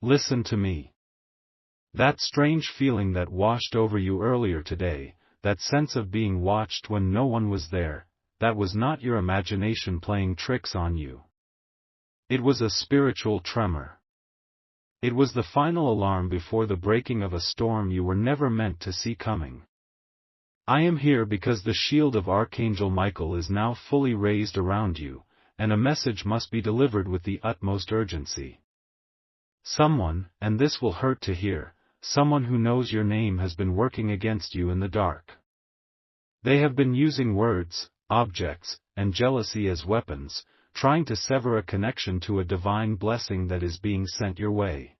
Listen to me. That strange feeling that washed over you earlier today, that sense of being watched when no one was there, that was not your imagination playing tricks on you. It was a spiritual tremor. It was the final alarm before the breaking of a storm you were never meant to see coming. I am here because the shield of Archangel Michael is now fully raised around you, and a message must be delivered with the utmost urgency. Someone, and this will hurt to hear, someone who knows your name has been working against you in the dark. They have been using words, objects, and jealousy as weapons, trying to sever a connection to a divine blessing that is being sent your way.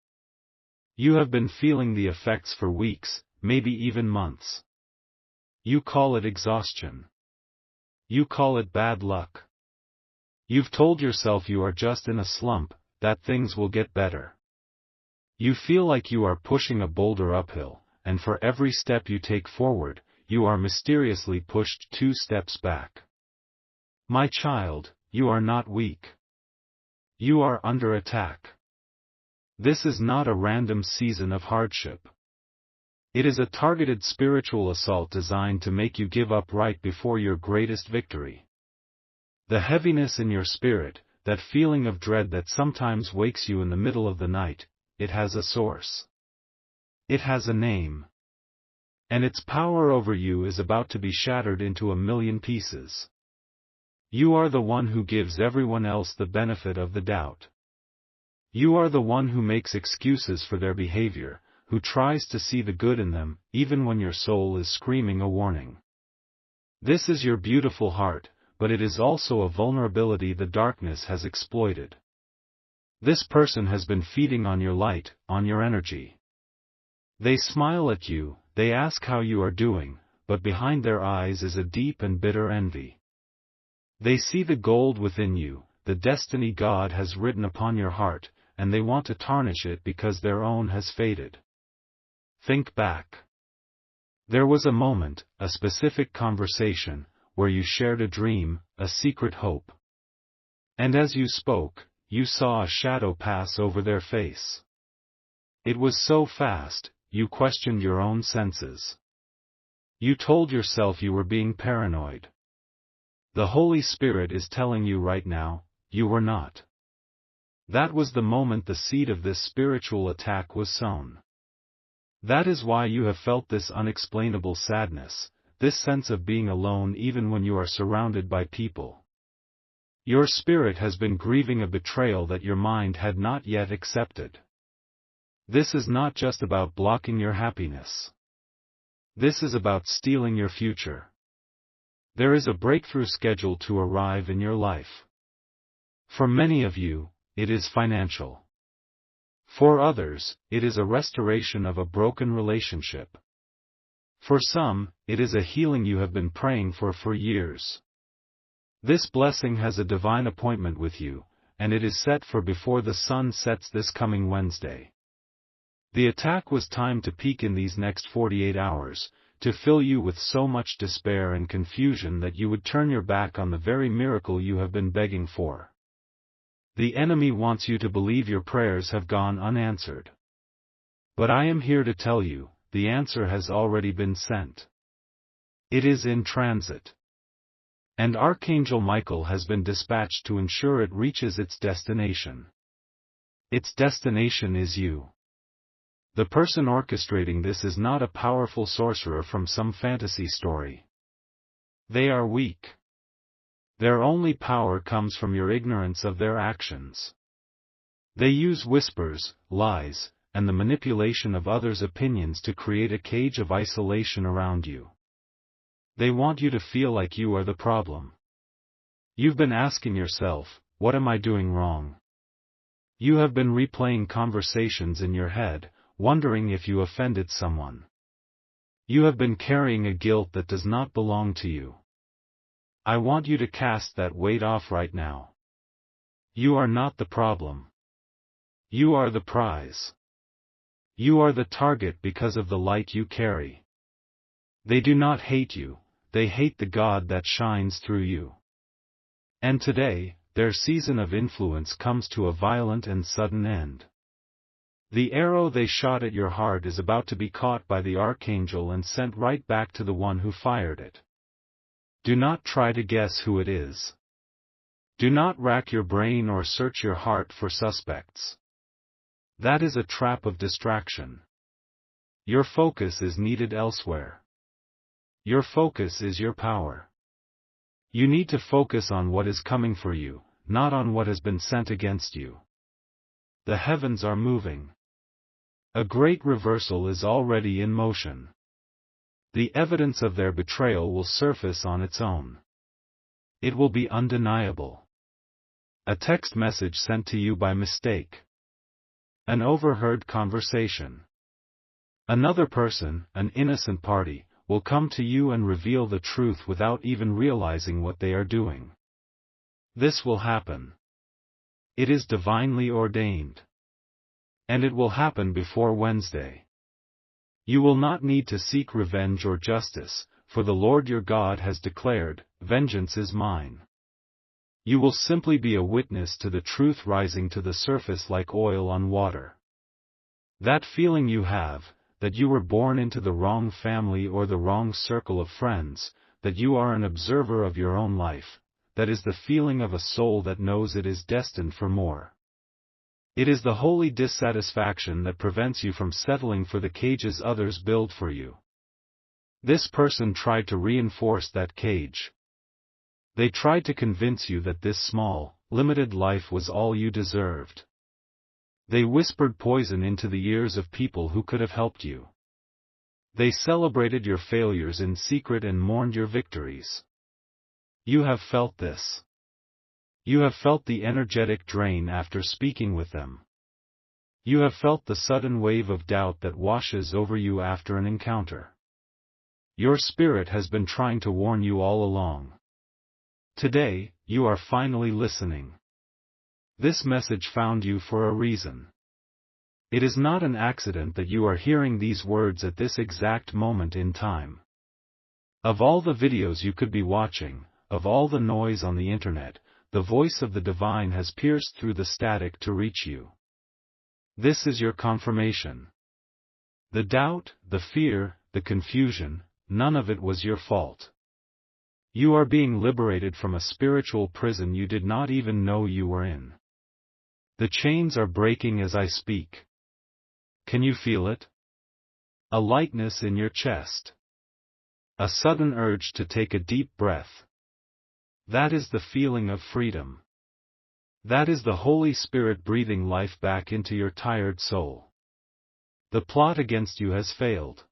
You have been feeling the effects for weeks, maybe even months. You call it exhaustion. You call it bad luck. You've told yourself you are just in a slump, that things will get better. You feel like you are pushing a boulder uphill, and for every step you take forward, you are mysteriously pushed 2 steps back. My child, you are not weak. You are under attack. This is not a random season of hardship. It is a targeted spiritual assault designed to make you give up right before your greatest victory. The heaviness in your spirit, that feeling of dread that sometimes wakes you in the middle of the night, it has a source. It has a name. And its power over you is about to be shattered into a million pieces. You are the one who gives everyone else the benefit of the doubt. You are the one who makes excuses for their behavior, who tries to see the good in them, even when your soul is screaming a warning. This is your beautiful heart, but it is also a vulnerability the darkness has exploited. This person has been feeding on your light, on your energy. They smile at you, they ask how you are doing, but behind their eyes is a deep and bitter envy. They see the gold within you, the destiny God has written upon your heart, and they want to tarnish it because their own has faded. Think back. There was a moment, a specific conversation, where you shared a dream, a secret hope. And as you spoke, you saw a shadow pass over their face. It was so fast, you questioned your own senses. You told yourself you were being paranoid. The Holy Spirit is telling you right now, you were not. That was the moment the seed of this spiritual attack was sown. That is why you have felt this unexplainable sadness, this sense of being alone even when you are surrounded by people. Your spirit has been grieving a betrayal that your mind had not yet accepted. This is not just about blocking your happiness. This is about stealing your future. There is a breakthrough scheduled to arrive in your life. For many of you, it is financial. For others, it is a restoration of a broken relationship. For some, it is a healing you have been praying for years. This blessing has a divine appointment with you, and it is set for before the sun sets this coming Wednesday. The attack was timed to peak in these next 48 hours, to fill you with so much despair and confusion that you would turn your back on the very miracle you have been begging for. The enemy wants you to believe your prayers have gone unanswered. But I am here to tell you, the answer has already been sent. It is in transit. And Archangel Michael has been dispatched to ensure it reaches its destination. Its destination is you. The person orchestrating this is not a powerful sorcerer from some fantasy story. They are weak. Their only power comes from your ignorance of their actions. They use whispers, lies, and the manipulation of others' opinions to create a cage of isolation around you. They want you to feel like you are the problem. You've been asking yourself, what am I doing wrong? You have been replaying conversations in your head, wondering if you offended someone. You have been carrying a guilt that does not belong to you. I want you to cast that weight off right now. You are not the problem. You are the prize. You are the target because of the light you carry. They do not hate you, they hate the God that shines through you. And today, their season of influence comes to a violent and sudden end. The arrow they shot at your heart is about to be caught by the Archangel and sent right back to the one who fired it. Do not try to guess who it is. Do not rack your brain or search your heart for suspects. That is a trap of distraction. Your focus is needed elsewhere. Your focus is your power. You need to focus on what is coming for you, not on what has been sent against you. The heavens are moving. A great reversal is already in motion. The evidence of their betrayal will surface on its own. It will be undeniable. A text message sent to you by mistake. An overheard conversation. Another person, an innocent party, will come to you and reveal the truth without even realizing what they are doing. This will happen. It is divinely ordained. And it will happen before Wednesday. You will not need to seek revenge or justice, for the Lord your God has declared, "Vengeance is mine." You will simply be a witness to the truth rising to the surface like oil on water. That feeling you have, that you were born into the wrong family or the wrong circle of friends, that you are an observer of your own life, that is the feeling of a soul that knows it is destined for more. It is the holy dissatisfaction that prevents you from settling for the cages others build for you. This person tried to reinforce that cage. They tried to convince you that this small, limited life was all you deserved. They whispered poison into the ears of people who could have helped you. They celebrated your failures in secret and mourned your victories. You have felt this. You have felt the energetic drain after speaking with them. You have felt the sudden wave of doubt that washes over you after an encounter. Your spirit has been trying to warn you all along. Today, you are finally listening. This message found you for a reason. It is not an accident that you are hearing these words at this exact moment in time. Of all the videos you could be watching, of all the noise on the internet, the voice of the divine has pierced through the static to reach you. This is your confirmation. The doubt, the fear, the confusion, none of it was your fault. You are being liberated from a spiritual prison you did not even know you were in. The chains are breaking as I speak. Can you feel it? A lightness in your chest. A sudden urge to take a deep breath. That is the feeling of freedom. That is the Holy Spirit breathing life back into your tired soul. The plot against you has failed.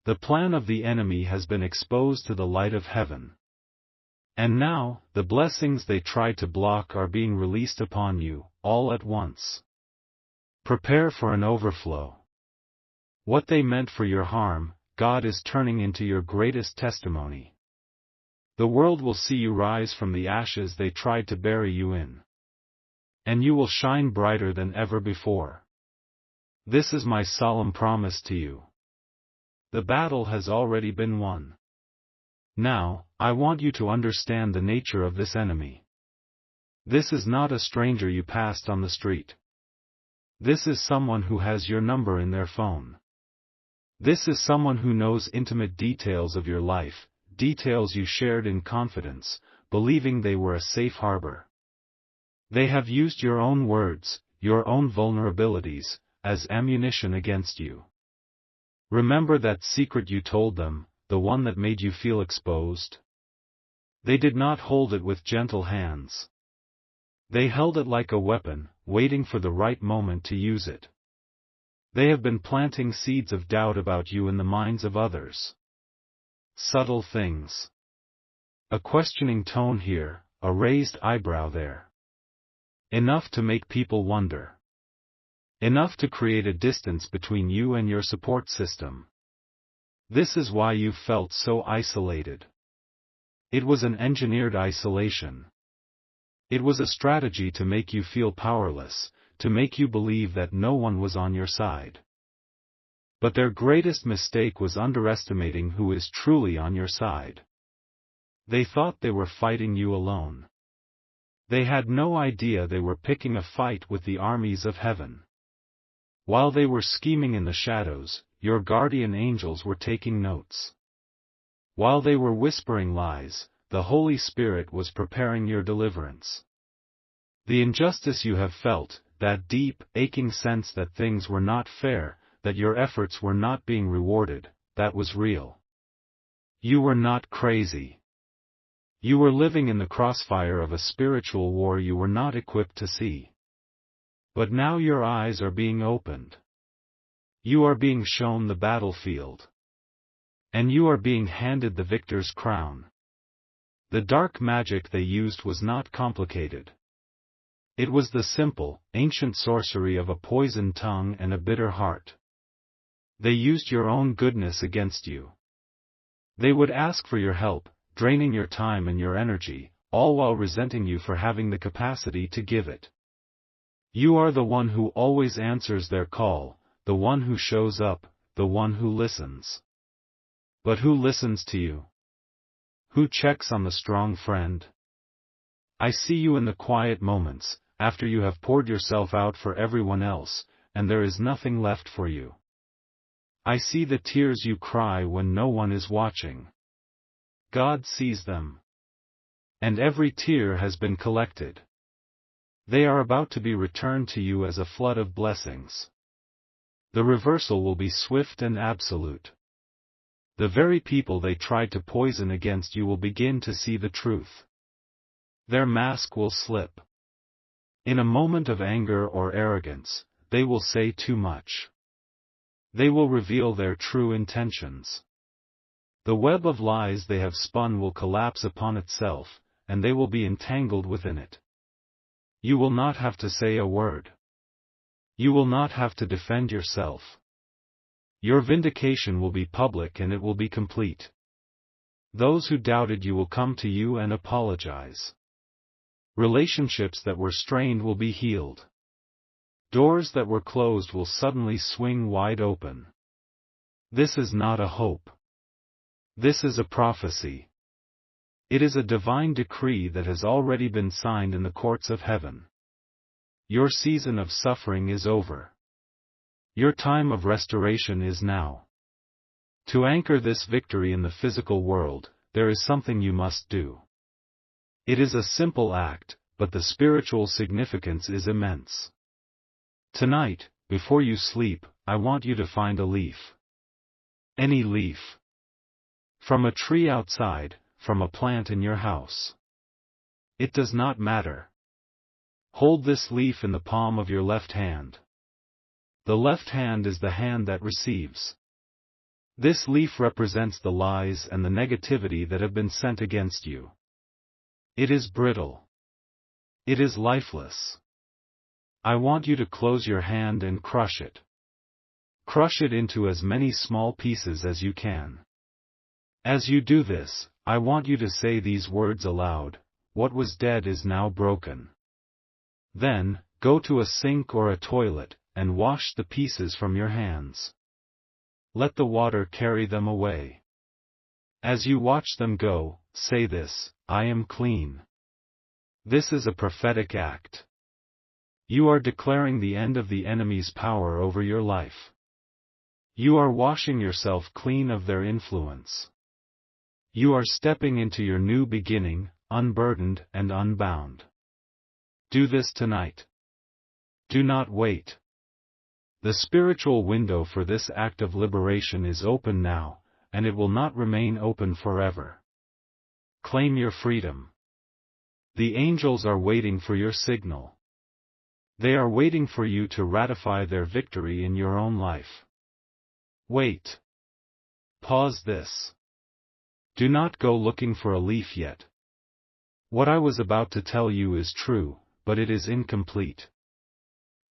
The plan of the enemy has been exposed to the light of heaven. And now, the blessings they tried to block are being released upon you, all at once. Prepare for an overflow. What they meant for your harm, God is turning into your greatest testimony. The world will see you rise from the ashes they tried to bury you in. And you will shine brighter than ever before. This is my solemn promise to you. The battle has already been won. Now, I want you to understand the nature of this enemy. This is not a stranger you passed on the street. This is someone who has your number in their phone. This is someone who knows intimate details of your life, details you shared in confidence, believing they were a safe harbor. They have used your own words, your own vulnerabilities, as ammunition against you. Remember that secret you told them, the one that made you feel exposed? They did not hold it with gentle hands. They held it like a weapon, waiting for the right moment to use it. They have been planting seeds of doubt about you in the minds of others. Subtle things. A questioning tone here, a raised eyebrow there. Enough to make people wonder. Enough to create a distance between you and your support system. This is why you felt so isolated. It was an engineered isolation. It was a strategy to make you feel powerless, to make you believe that no one was on your side. But their greatest mistake was underestimating who is truly on your side. They thought they were fighting you alone. They had no idea they were picking a fight with the armies of heaven. While they were scheming in the shadows, your guardian angels were taking notes. While they were whispering lies, the Holy Spirit was preparing your deliverance. The injustice you have felt, that deep, aching sense that things were not fair, that your efforts were not being rewarded, that was real. You were not crazy. You were living in the crossfire of a spiritual war you were not equipped to see. But now your eyes are being opened. You are being shown the battlefield. And you are being handed the victor's crown. The dark magic they used was not complicated. It was the simple, ancient sorcery of a poisoned tongue and a bitter heart. They used your own goodness against you. They would ask for your help, draining your time and your energy, all while resenting you for having the capacity to give it. You are the one who always answers their call, the one who shows up, the one who listens. But who listens to you? Who checks on the strong friend? I see you in the quiet moments, after you have poured yourself out for everyone else, and there is nothing left for you. I see the tears you cry when no one is watching. God sees them. And every tear has been collected. They are about to be returned to you as a flood of blessings. The reversal will be swift and absolute. The very people they tried to poison against you will begin to see the truth. Their mask will slip. In a moment of anger or arrogance, they will say too much. They will reveal their true intentions. The web of lies they have spun will collapse upon itself, and they will be entangled within it. You will not have to say a word. You will not have to defend yourself. Your vindication will be public and it will be complete. Those who doubted you will come to you and apologize. Relationships that were strained will be healed. Doors that were closed will suddenly swing wide open. This is not a hope. This is a prophecy. It is a divine decree that has already been signed in the courts of heaven. Your season of suffering is over. Your time of restoration is now. To anchor this victory in the physical world, there is something you must do. It is a simple act, but the spiritual significance is immense. Tonight, before you sleep, I want you to find a leaf. Any leaf. From a tree outside, from a plant in your house. It does not matter. Hold this leaf in the palm of your left hand. The left hand is the hand that receives. This leaf represents the lies and the negativity that have been sent against you. It is brittle. It is lifeless. I want you to close your hand and crush it. Crush it into as many small pieces as you can. As you do this, I want you to say these words aloud: what was dead is now broken. Then, go to a sink or a toilet, and wash the pieces from your hands. Let the water carry them away. As you watch them go, say this: I am clean. This is a prophetic act. You are declaring the end of the enemy's power over your life. You are washing yourself clean of their influence. You are stepping into your new beginning, unburdened and unbound. Do this tonight. Do not wait. The spiritual window for this act of liberation is open now, and it will not remain open forever. Claim your freedom. The angels are waiting for your signal. They are waiting for you to ratify their victory in your own life. Wait. Pause this. Do not go looking for a leaf yet. What I was about to tell you is true, but it is incomplete.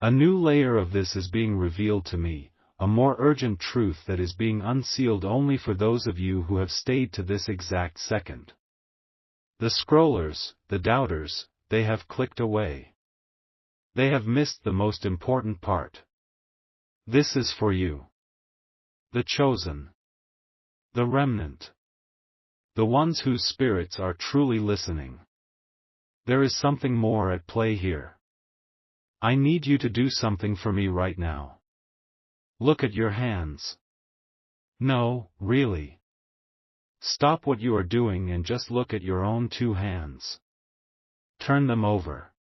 A new layer of this is being revealed to me, a more urgent truth that is being unsealed only for those of you who have stayed to this exact second. The scrollers, the doubters, they have clicked away. They have missed the most important part. This is for you. The chosen. The remnant. The ones whose spirits are truly listening. There is something more at play here. I need you to do something for me right now. Look at your hands. No, really. Stop what you are doing and just look at your own two hands. Turn them over.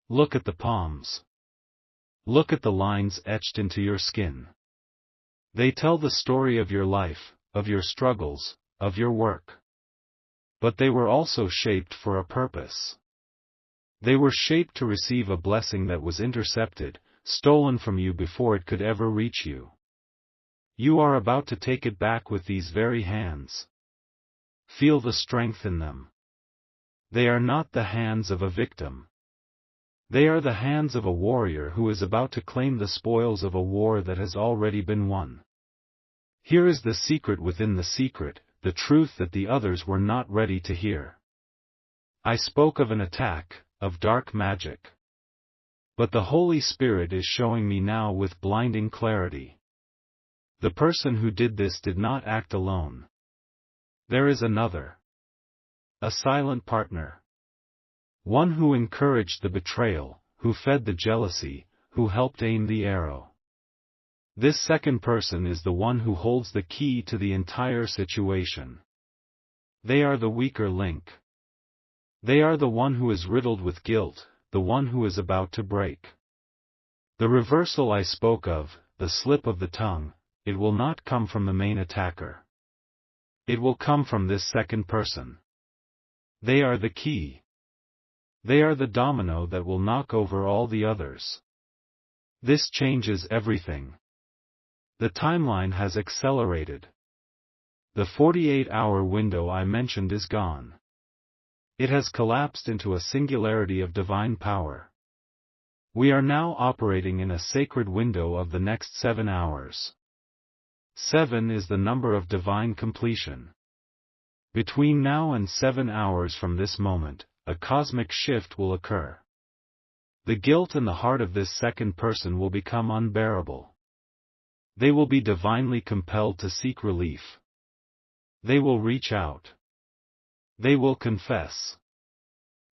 Look at the palms. Look at the lines etched into your skin. They tell the story of your life, of your struggles, of your work. But they were also shaped for a purpose. They were shaped to receive a blessing that was intercepted, stolen from you before it could ever reach you. You are about to take it back with these very hands. Feel the strength in them. They are not the hands of a victim. They are the hands of a warrior who is about to claim the spoils of a war that has already been won. Here is the secret within the secret, the truth that the others were not ready to hear. I spoke of an attack, of dark magic. But the Holy Spirit is showing me now with blinding clarity. The person who did this did not act alone. There is another. A silent partner. One who encouraged the betrayal, who fed the jealousy, who helped aim the arrow. This second person is the one who holds the key to the entire situation. They are the weaker link. They are the one who is riddled with guilt, the one who is about to break. The reversal I spoke of, the slip of the tongue, it will not come from the main attacker. It will come from this second person. They are the key. They are the domino that will knock over all the others. This changes everything. The timeline has accelerated. The 48-hour window I mentioned is gone. It has collapsed into a singularity of divine power. We are now operating in a sacred window of the next 7 hours. 7 is the number of divine completion. Between now and 7 hours from this moment, a cosmic shift will occur. The guilt in the heart of this second person will become unbearable. They will be divinely compelled to seek relief. They will reach out. They will confess.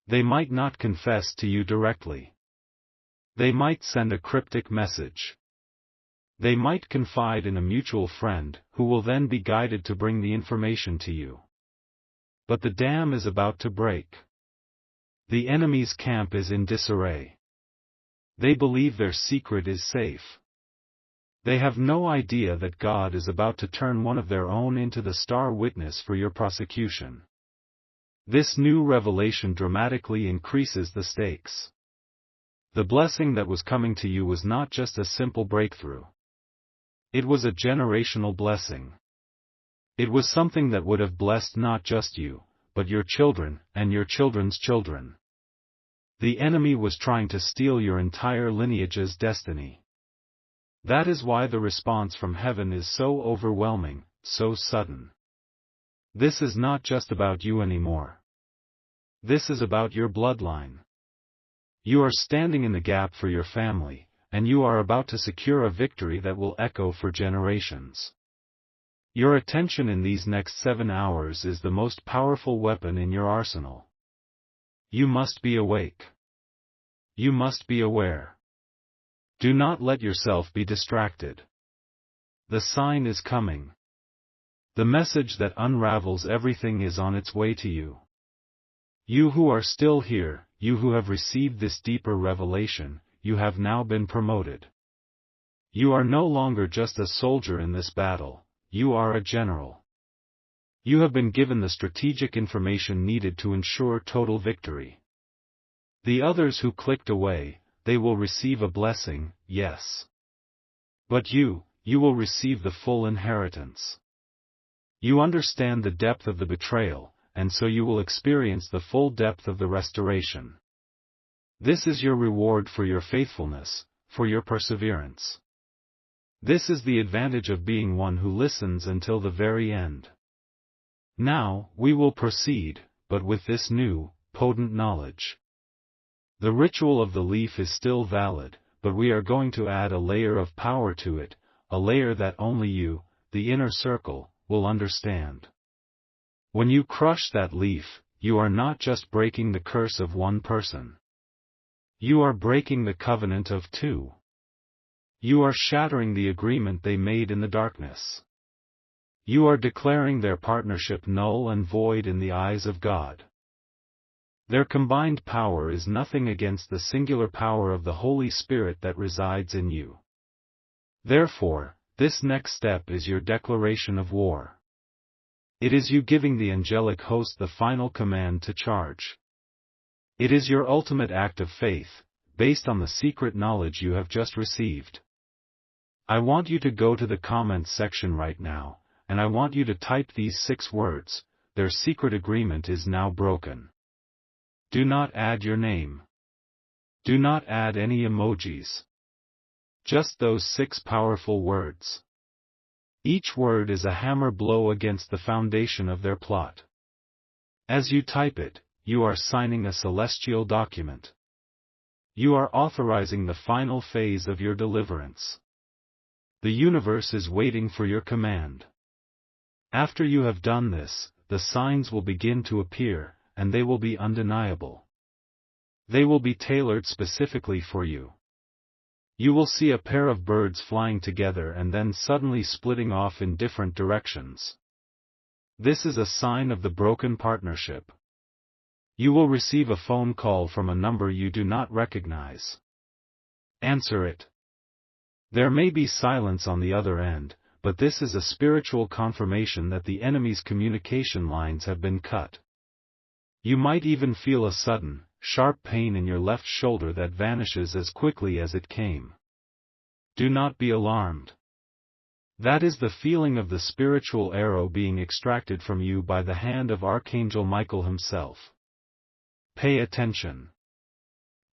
They might not confess to you directly. They might send a cryptic message. They might confide in a mutual friend, who will then be guided to bring the information to you. But the dam is about to break. The enemy's camp is in disarray. They believe their secret is safe. They have no idea that God is about to turn one of their own into the star witness for your prosecution. This new revelation dramatically increases the stakes. The blessing that was coming to you was not just a simple breakthrough. It was a generational blessing. It was something that would have blessed not just you, but your children, and your children's children. The enemy was trying to steal your entire lineage's destiny. That is why the response from heaven is so overwhelming, so sudden. This is not just about you anymore. This is about your bloodline. You are standing in the gap for your family, and you are about to secure a victory that will echo for generations. Your attention in these next 7 hours is the most powerful weapon in your arsenal. You must be awake. You must be aware. Do not let yourself be distracted. The sign is coming. The message that unravels everything is on its way to you. You who are still here, you who have received this deeper revelation, you have now been promoted. You are no longer just a soldier in this battle. You are a general. You have been given the strategic information needed to ensure total victory. The others who clicked away, they will receive a blessing, yes. But you will receive the full inheritance. You understand the depth of the betrayal, and so you will experience the full depth of the restoration. This is your reward for your faithfulness, for your perseverance. This is the advantage of being one who listens until the very end. Now, we will proceed, but with this new, potent knowledge. The ritual of the leaf is still valid, but we are going to add a layer of power to it, a layer that only you, the inner circle, will understand. When you crush that leaf, you are not just breaking the curse of one person. You are breaking the covenant of two. You are shattering the agreement they made in the darkness. You are declaring their partnership null and void in the eyes of God. Their combined power is nothing against the singular power of the Holy Spirit that resides in you. Therefore, this next step is your declaration of war. It is you giving the angelic host the final command to charge. It is your ultimate act of faith, based on the secret knowledge you have just received. I want you to go to the comments section right now, and I want you to type these 6 words: their secret agreement is now broken. Do not add your name. Do not add any emojis. Just those 6 powerful words. Each word is a hammer blow against the foundation of their plot. As you type it, you are signing a celestial document. You are authorizing the final phase of your deliverance. The universe is waiting for your command. After you have done this, the signs will begin to appear, and they will be undeniable. They will be tailored specifically for you. You will see a pair of birds flying together and then suddenly splitting off in different directions. This is a sign of the broken partnership. You will receive a phone call from a number you do not recognize. Answer it. There may be silence on the other end, but this is a spiritual confirmation that the enemy's communication lines have been cut. You might even feel a sudden, sharp pain in your left shoulder that vanishes as quickly as it came. Do not be alarmed. That is the feeling of the spiritual arrow being extracted from you by the hand of Archangel Michael himself. Pay attention.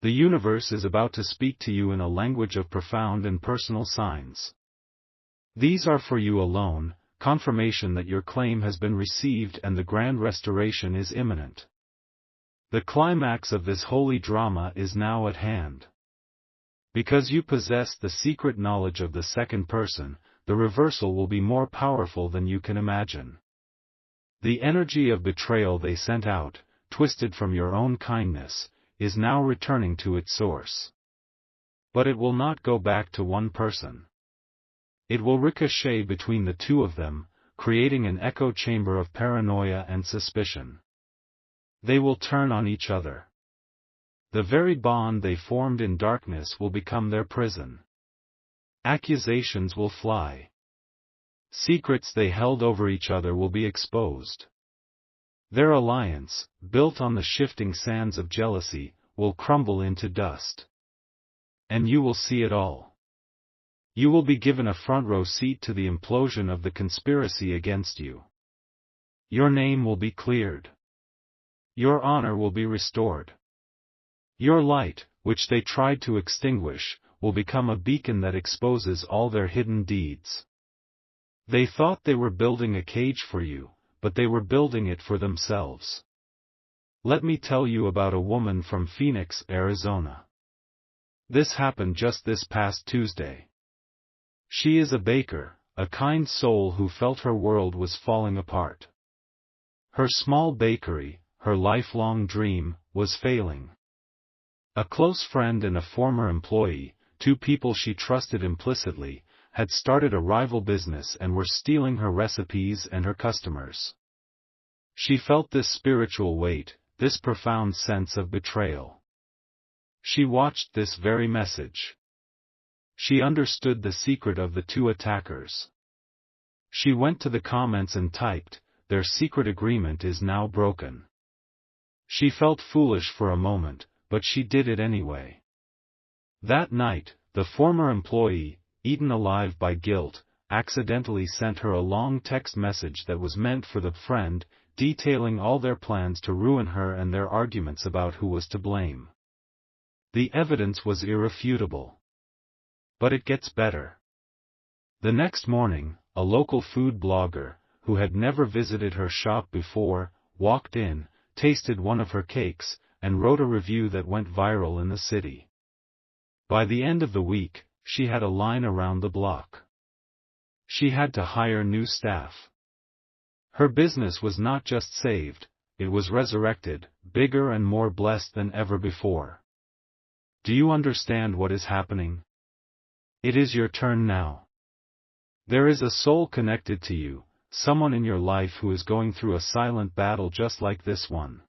The universe is about to speak to you in a language of profound and personal signs. These are for you alone, confirmation that your claim has been received and the grand restoration is imminent. The climax of this holy drama is now at hand. Because you possess the secret knowledge of the second person, the reversal will be more powerful than you can imagine. The energy of betrayal they sent out, twisted from your own kindness, is now returning to its source. But it will not go back to one person. It will ricochet between the two of them, creating an echo chamber of paranoia and suspicion. They will turn on each other. The very bond they formed in darkness will become their prison. Accusations will fly. Secrets they held over each other will be exposed. Their alliance, built on the shifting sands of jealousy, will crumble into dust. And you will see it all. You will be given a front row seat to the implosion of the conspiracy against you. Your name will be cleared. Your honor will be restored. Your light, which they tried to extinguish, will become a beacon that exposes all their hidden deeds. They thought they were building a cage for you, but they were building it for themselves. Let me tell you about a woman from Phoenix, Arizona. This happened just this past Tuesday. She is a baker, a kind soul who felt her world was falling apart. Her small bakery, her lifelong dream, was failing. A close friend and a former employee, 2 people she trusted implicitly, had started a rival business and were stealing her recipes and her customers. She felt this spiritual weight, this profound sense of betrayal. She watched this very message. She understood the secret of the 2 attackers. She went to the comments and typed, "Their secret agreement is now broken." She felt foolish for a moment, but she did it anyway. That night, the former employee, eaten alive by guilt, accidentally sent her a long text message that was meant for the friend, detailing all their plans to ruin her and their arguments about who was to blame. The evidence was irrefutable. But it gets better. The next morning, a local food blogger, who had never visited her shop before, walked in, tasted one of her cakes, and wrote a review that went viral in the city. By the end of the week, she had a line around the block. She had to hire new staff. Her business was not just saved, it was resurrected, bigger and more blessed than ever before. Do you understand what is happening? It is your turn now. There is a soul connected to you, someone in your life who is going through a silent battle just like this one.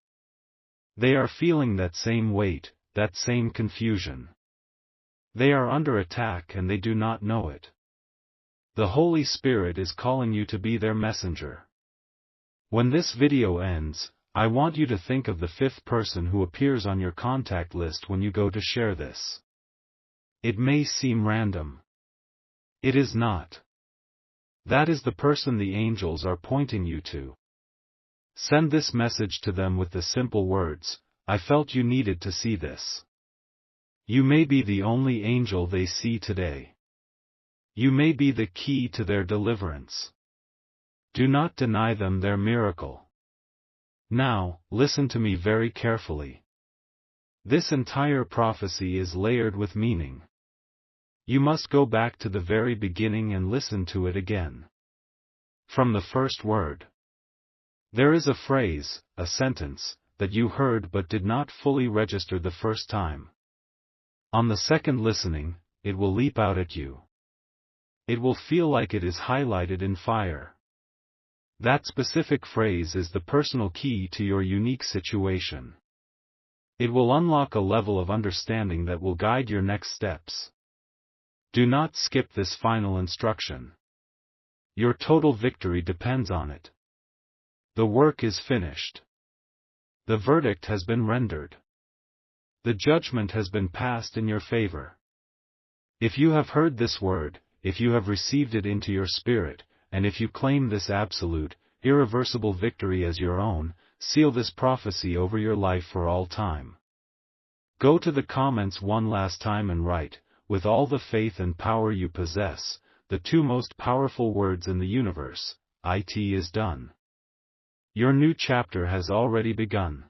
They are feeling that same weight, that same confusion. They are under attack and they do not know it. The Holy Spirit is calling you to be their messenger. When this video ends, I want you to think of the fifth person who appears on your contact list when you go to share this. It may seem random. It is not. That is the person the angels are pointing you to. Send this message to them with the simple words, "I felt you needed to see this." You may be the only angel they see today. You may be the key to their deliverance. Do not deny them their miracle. Now, listen to me very carefully. This entire prophecy is layered with meaning. You must go back to the very beginning and listen to it again. From the first word. There is a phrase, a sentence, that you heard but did not fully register the first time. On the second listening, it will leap out at you. It will feel like it is highlighted in fire. That specific phrase is the personal key to your unique situation. It will unlock a level of understanding that will guide your next steps. Do not skip this final instruction. Your total victory depends on it. The work is finished. The verdict has been rendered. The judgment has been passed in your favor. If you have heard this word, if you have received it into your spirit, and if you claim this absolute, irreversible victory as your own, seal this prophecy over your life for all time. Go to the comments one last time and write, with all the faith and power you possess, the two most powerful words in the universe, "It is done." Your new chapter has already begun.